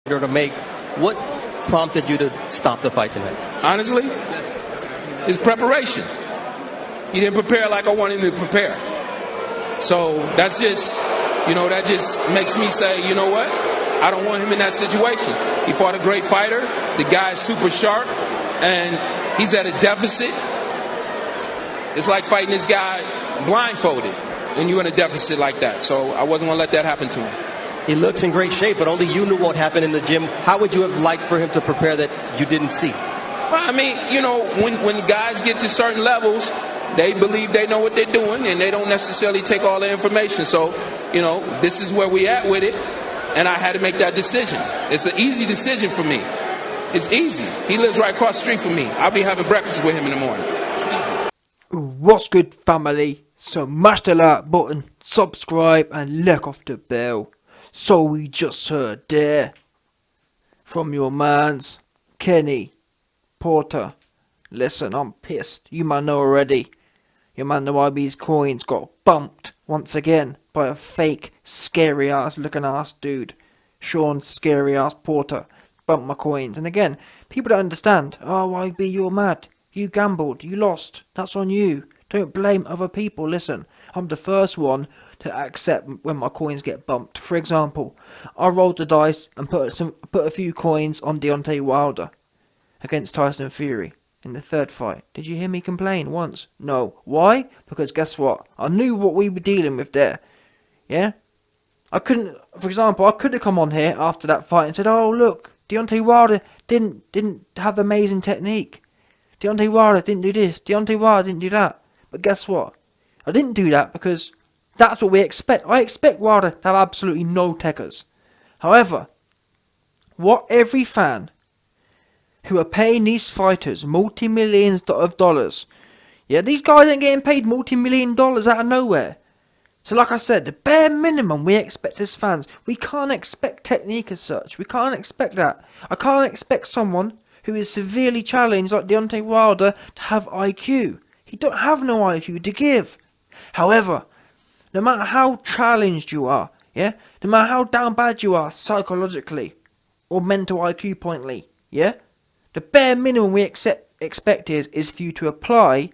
to make. What prompted you to stop the fight tonight? Honestly, it's preparation. He didn't prepare like I wanted him to prepare. So that's just, that just makes me say, you know what? I don't want him in that situation. He fought a great fighter. The guy is super sharp, and he's at a deficit. It's like fighting this guy blindfolded, and you're in a deficit like that. So I wasn't going to let that happen to him. He looks in great shape, but only you knew what happened in the gym. How would you have liked for him to prepare that you didn't see? Well, I mean, when guys get to certain levels, they believe they know what they're doing, and they don't necessarily take all the information. So, this is where we at with it, and I had to make that decision. It's an easy decision for me. It's easy. He lives right across the street from me. I'll be having breakfast with him in the morning. It's easy. What's good, family? So mash the like button, subscribe, and lick off the bell. So we just heard there from your mans, Kenny, Porter. Listen, I'm pissed. You man know already. Your man the YB's coins got bumped once again by a fake, scary ass looking ass dude. Shawn, scary ass Porter, bumped my coins. And again, people don't understand. Oh, YB, you're mad. You gambled. You lost. That's on you. Don't blame other people. Listen, I'm the first one to accept when my coins get bumped. For example, I rolled the dice and put a few coins on Deontay Wilder against Tyson Fury in the third fight. Did you hear me complain once? No. Why? Because guess what? I knew what we were dealing with there. Yeah? I couldn't, for example, I could have come on here after that fight and said, oh look, Deontay Wilder didn't have amazing technique. Deontay Wilder didn't do this. Deontay Wilder didn't do that. But guess what? I didn't do that because that's what we expect. I expect Wilder to have absolutely no techers. However, what every fan who are paying these fighters multi-millions of dollars, yeah, these guys ain't getting paid multi-million dollars out of nowhere. So like I said, the bare minimum we expect as fans, we can't expect technique as such. We can't expect that. I can't expect someone who is severely challenged like Deontay Wilder to have IQ. He don't have no IQ to give. However, no matter how challenged you are, yeah, no matter how down bad you are psychologically or mental IQ pointly, yeah, the bare minimum we expect is for you to apply,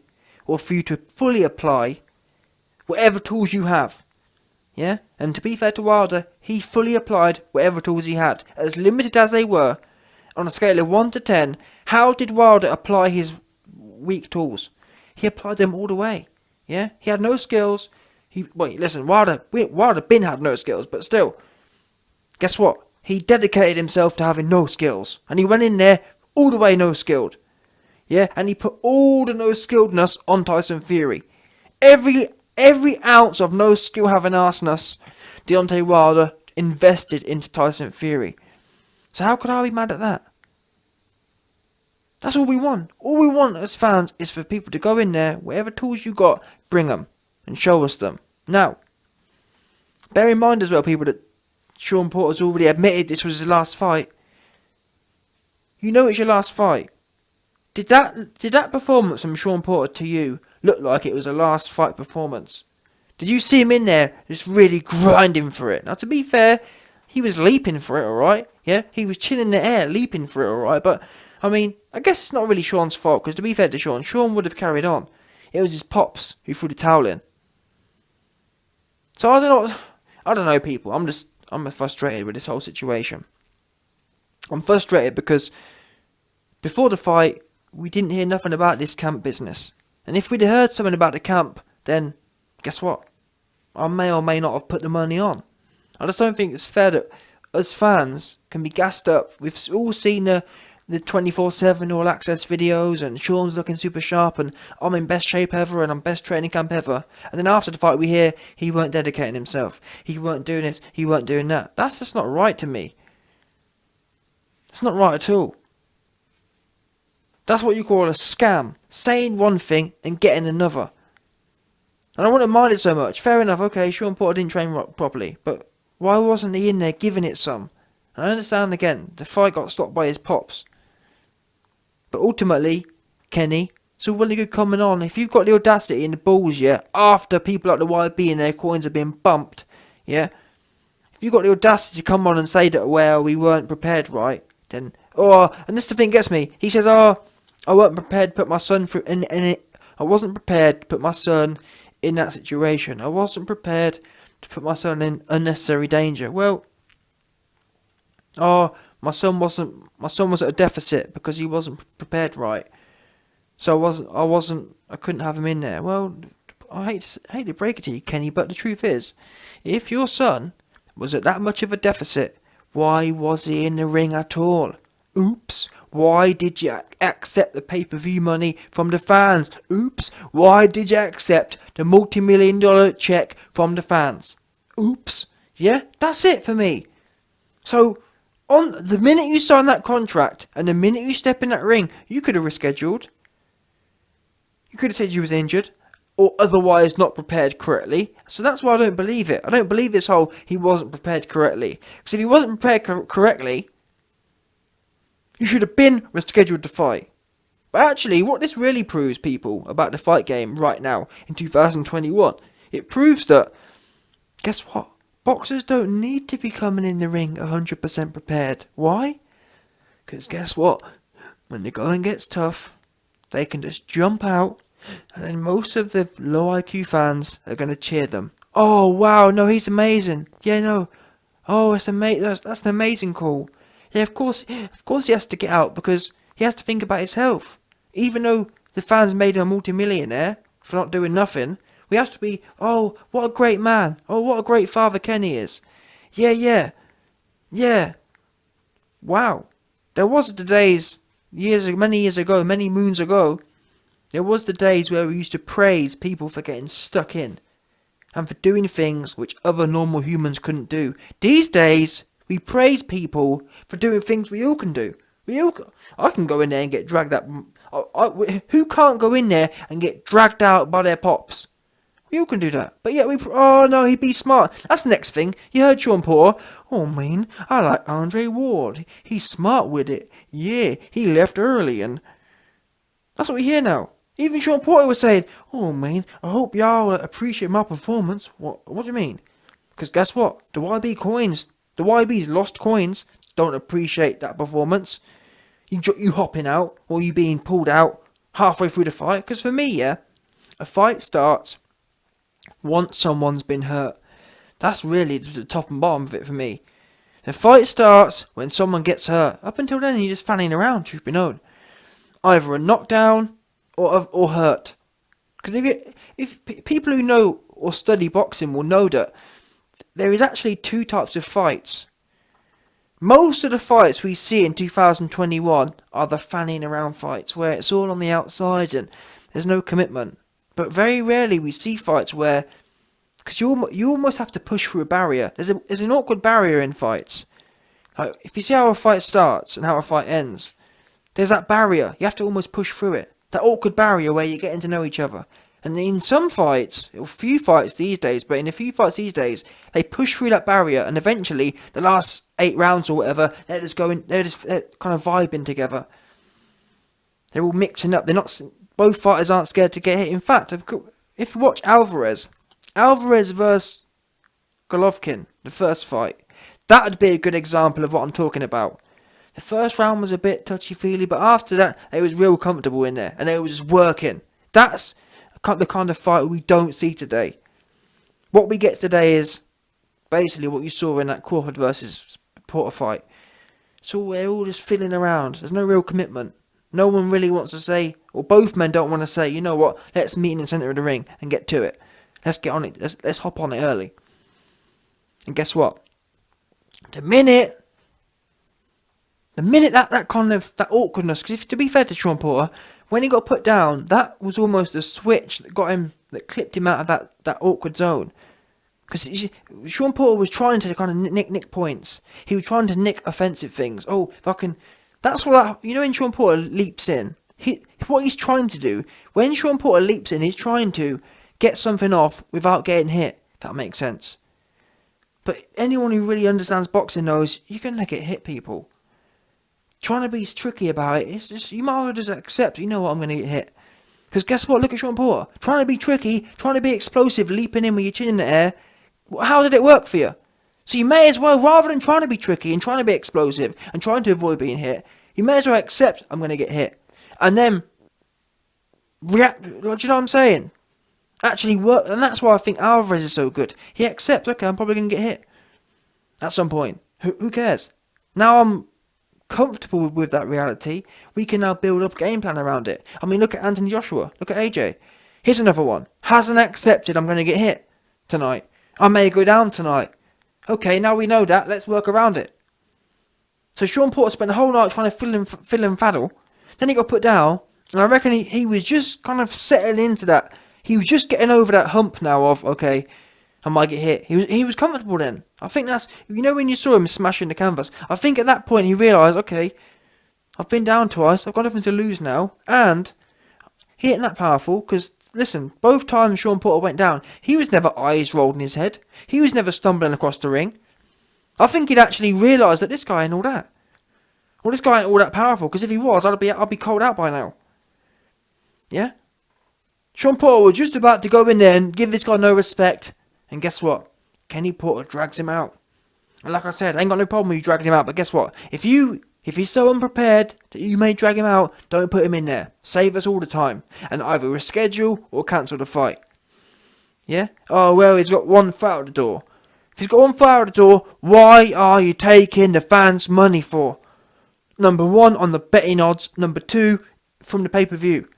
or for you to fully apply, whatever tools you have, yeah. And to be fair to Wilder, he fully applied whatever tools he had, as limited as they were. On a scale of 1 to 10, how did Wilder apply his weak tools? He applied them all the way. Yeah, he had no skills. Listen, Wilder been had no skills, but still, guess what? He dedicated himself to having no skills, and he went in there all the way no skilled. Yeah, and he put all the no skilledness on Tyson Fury. Every ounce of no skill having arseness, Deontay Wilder invested into Tyson Fury. So how could I be mad at that? That's all we want. All we want as fans is for people to go in there, whatever tools you got, bring them and show us them. Now, bear in mind as well, people, that Shawn Porter's already admitted this was his last fight. You know it's your last fight. Did that performance from Shawn Porter to you look like it was a last fight performance? Did you see him in there just really grinding for it? Now, to be fair, he was leaping for it, alright? Yeah, he was chilling in the air, leaping for it, alright? But, I mean, I guess it's not really Shawn's fault, because to be fair to Shawn would have carried on. It was his pops who threw the towel in. So I don't know, people. I'm frustrated with this whole situation. I'm frustrated because before the fight, we didn't hear nothing about this camp business. And if we'd heard something about the camp, then guess what? I may or may not have put the money on. I just don't think it's fair that us fans can be gassed up. We've all seen the 24/7 all access videos, and Shawn's looking super sharp, and I'm in best shape ever, and I'm best training camp ever. And then after the fight we hear he weren't dedicating himself, he weren't doing this, he weren't doing that. That's just not right to me. It's not right at all. That's what you call a scam. Saying one thing and getting another. And I wouldn't mind it so much. Fair enough, okay, Shawn Porter didn't train properly, but why wasn't he in there giving it some? And I understand, again, the fight got stopped by his pops. But ultimately, Kenny, it's all really good coming on. If you've got the audacity and the balls, yeah, after people like the YB and their coins have been bumped, yeah, you got the audacity to come on and say that, well, we weren't prepared, right? Then, and this the thing gets me. He says, I wasn't prepared to put my son through, I wasn't prepared to put my son in that situation. I wasn't prepared to put my son in unnecessary danger. Well, my son was at a deficit because he wasn't prepared right. So I couldn't have him in there. Well, I hate to break it to you, Kenny, but the truth is, if your son was at that much of a deficit, why was he in the ring at all? Oops. Why did you accept the pay-per-view money from the fans? Oops. Why did you accept the multi-million-dollar check from the fans? Oops. Yeah, that's it for me. So, on the minute you sign that contract and the minute you step in that ring, you could have rescheduled. You could have said you was injured or otherwise not prepared correctly. So that's why I don't believe it. I don't believe this whole he wasn't prepared correctly. Because if he wasn't prepared correctly, you should have been rescheduled to fight. But actually, what this really proves, people, about the fight game right now in 2021, it proves that, guess what? Boxers don't need to be coming in the ring 100% prepared. Why? Because guess what? When the going gets tough, they can just jump out, and then most of the low IQ fans are going to cheer them. Oh, wow, no, he's amazing. Yeah, no. Oh, it's amazing. That's an amazing call. Yeah, of course he has to get out because he has to think about his health. Even though the fans made him a multimillionaire for not doing nothing, we have to be, oh, what a great man. Oh, what a great father Kenny is. Yeah. Wow. There was the days, many years ago, many moons ago, there was the days where we used to praise people for getting stuck in and for doing things which other normal humans couldn't do. These days, we praise people for doing things we all can do. I can go in there and get dragged up. Who can't go in there and get dragged out by their pops? We all can do that. But yeah, oh no, he'd be smart. That's the next thing. You heard Shawn Porter. Oh man, I like Andre Ward. He's smart with it. Yeah, he left early and that's what we hear now. Even Shawn Porter was saying, oh man, I hope y'all appreciate my performance. What do you mean? Because guess what? The YB's lost coins don't appreciate that performance. You hopping out or you being pulled out halfway through the fight. Because for me, yeah, a fight starts once someone's been hurt. That's really the top and bottom of it for me. The fight starts when someone gets hurt. Up until then, you're just fanning around, truth be known. Either a knockdown or hurt. Because if people who know or study boxing will know that there is actually two types of fights. Most of the fights we see in 2021 are the fanning around fights, where it's all on the outside and there's no commitment. But very rarely we see fights where, because you almost have to push through a barrier. There's an awkward barrier in fights. Like, if you see how a fight starts and how a fight ends, there's that barrier. You have to almost push through it. That awkward barrier where you're getting to know each other. And in some fights, or few fights these days, but in a few fights these days, they push through that barrier, and eventually, the last 8 rounds or whatever, they're kind of vibing together. They're all mixing up. Both fighters aren't scared to get hit. In fact, if you watch Alvarez versus Golovkin, the first fight, that would be a good example of what I'm talking about. The first round was a bit touchy-feely, but after that, they was real comfortable in there, and they were just working. That's the kind of fight we don't see today. What we get today is basically what you saw in that Crawford versus Porter fight. So they're all just fiddling around. There's no real commitment. No one really wants to say, or both men don't want to say, you know what, let's meet in the centre of the ring and get to it. Let's get on it. Let's hop on it early. And guess what? The minute that kind of that awkwardness, because to be fair to Shawn Porter, when he got put down, that was almost a switch that clipped him out of that awkward zone. Because Shawn Porter was trying to kind of nick points. He was trying to nick offensive things. Oh, fucking, that's what when Shawn Porter leaps in. What he's trying to do when Shawn Porter leaps in, he's trying to get something off without getting hit. If that makes sense. But anyone who really understands boxing knows you're gonna get hit, people. Trying to be tricky about it, it's just, you might as well just accept, you know what, I'm going to get hit. Because guess what, look at Shawn Porter. Trying to be tricky, trying to be explosive, leaping in with your chin in the air. How did it work for you? So you may as well, rather than trying to be tricky and trying to be explosive and trying to avoid being hit, you may as well accept I'm going to get hit. And then react, do you know what I'm saying? Actually work, and that's why I think Alvarez is so good. He accepts, okay, I'm probably going to get hit at some point. Who cares? Now I'm comfortable with that reality. We can now build up a game plan around it. I mean, look at Anthony Joshua. Look at AJ. Here's another one. Hasn't accepted I'm going to get hit tonight. I may go down tonight. Okay, now we know that. Let's work around it. So Shawn Porter spent the whole night trying to fill and faddle. Then he got put down. And I reckon he was just kind of settling into that. He was just getting over that hump now of, okay, I might get hit. He was comfortable then. I think that's, you know, when you saw him smashing the canvas, I think at that point he realised, okay, I've been down twice, I've got nothing to lose now, and he ain't that powerful, because, listen, both times Shawn Porter went down, he was never eyes rolled in his head. He was never stumbling across the ring. I think he'd actually realised that this guy ain't all that. Well, this guy ain't all that powerful, because if he was, I'd be cold out by now. Yeah? Shawn Porter was just about to go in there and give this guy no respect. And guess what? Kenny Porter drags him out. And like I said, I ain't got no problem with you dragging him out. But guess what? If he's so unprepared that you may drag him out, don't put him in there. Save us all the time. And either reschedule or cancel the fight. Yeah? Oh, well, he's got one foot out the door. If he's got one foot out the door, why are you taking the fans' money for? Number one, on the betting odds. Number two, from the pay-per-view.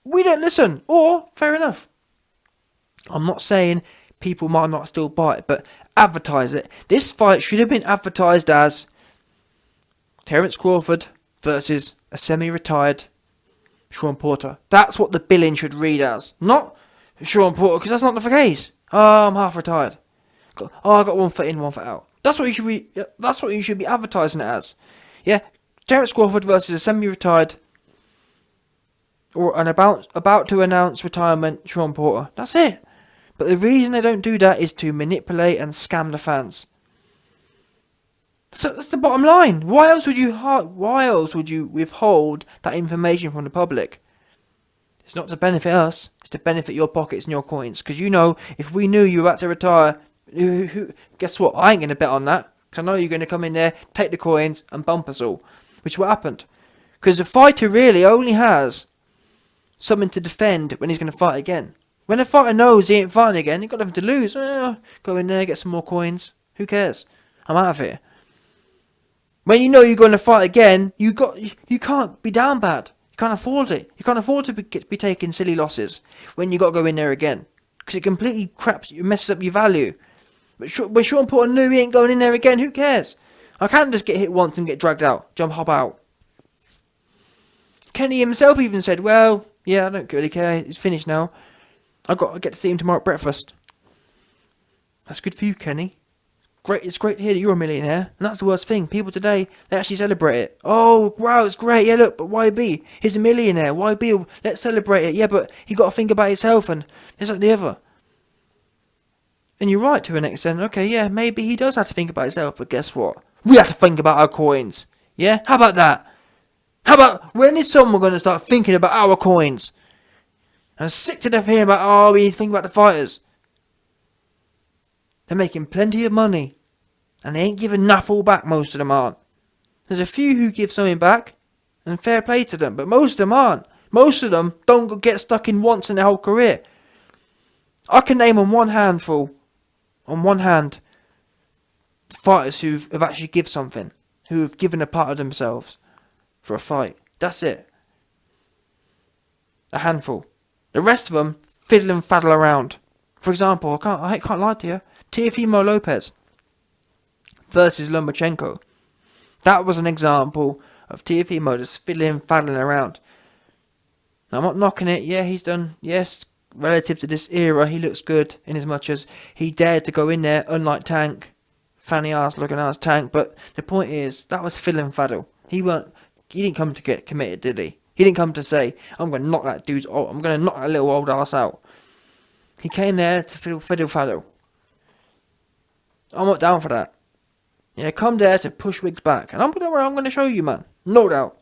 We don't listen. Or, fair enough. I'm not saying people might not still buy it, but advertise it. This fight should have been advertised as Terence Crawford versus a semi-retired Shawn Porter. That's what the billing should read as. Not Shawn Porter, because that's not the case. Oh, I'm half retired. I got one foot in, one foot out. That's what you should that's what you should be advertising it as. Yeah, Terence Crawford versus a semi-retired or an about to announce retirement Shawn Porter. That's it. But the reason they don't do that is to manipulate and scam the fans. So that's the bottom line. Why else would you withhold that information from the public? It's not to benefit us. It's to benefit your pockets and your coins. Because you know, if we knew you were about to retire, guess what? I ain't going to bet on that. Because I know you're going to come in there, take the coins, and bump us all. Which is what happened. Because the fighter really only has something to defend when he's going to fight again. When a fighter knows he ain't fighting again, he's got nothing to lose. Go in there, get some more coins. Who cares? I'm out of here. When you know you're going to fight again, you can't be down bad. You can't afford it. You can't afford to be taking silly losses when you got to go in there again, because it completely messes up your value. But when Shawn Porter knew he ain't going in there again, who cares? I can't just get hit once and get dragged out, hop out. Kenny himself even said, "Well, yeah, I don't really care. It's finished now. I get to see him tomorrow at breakfast." That's good for you, Kenny. Great, it's great to hear that you're a millionaire. And that's the worst thing. People today, they actually celebrate it. Oh, wow, it's great. Yeah, look, but YB, he's a millionaire. YB, let's celebrate it. Yeah, but he got to think about his health and this like the other. And you're right to an extent. Okay, yeah, maybe he does have to think about his health, but guess what? We have to think about our coins. Yeah? How about that? How about, when is someone going to start thinking about our coins? I'm sick to death of hearing about, oh, we need to think about the fighters. They're making plenty of money. And they ain't giving enough all back, most of them aren't. There's a few who give something back, and fair play to them, but most of them aren't. Most of them don't get stuck in once in their whole career. I can name on one hand, fighters who have actually give something. Who have given a part of themselves for a fight. That's it. A handful. The rest of them fiddle and faddle around. For example, I can't lie to you. Teofimo Lopez versus Lomachenko. That was an example of Teofimo just fiddling, faddling around. Now, I'm not knocking it. Yeah, he's done. Yes, relative to this era, he looks good in as much as he dared to go in there, unlike Tank. Fanny ass looking ass Tank. But the point is, that was fiddle and faddle. He didn't come to get committed, did he? He didn't come to say, I'm going to knock that little old ass out. He came there to fiddle faddle. I'm not down for that. Yeah, come there to push Wiggs back. And I'm going to show you, man. No doubt.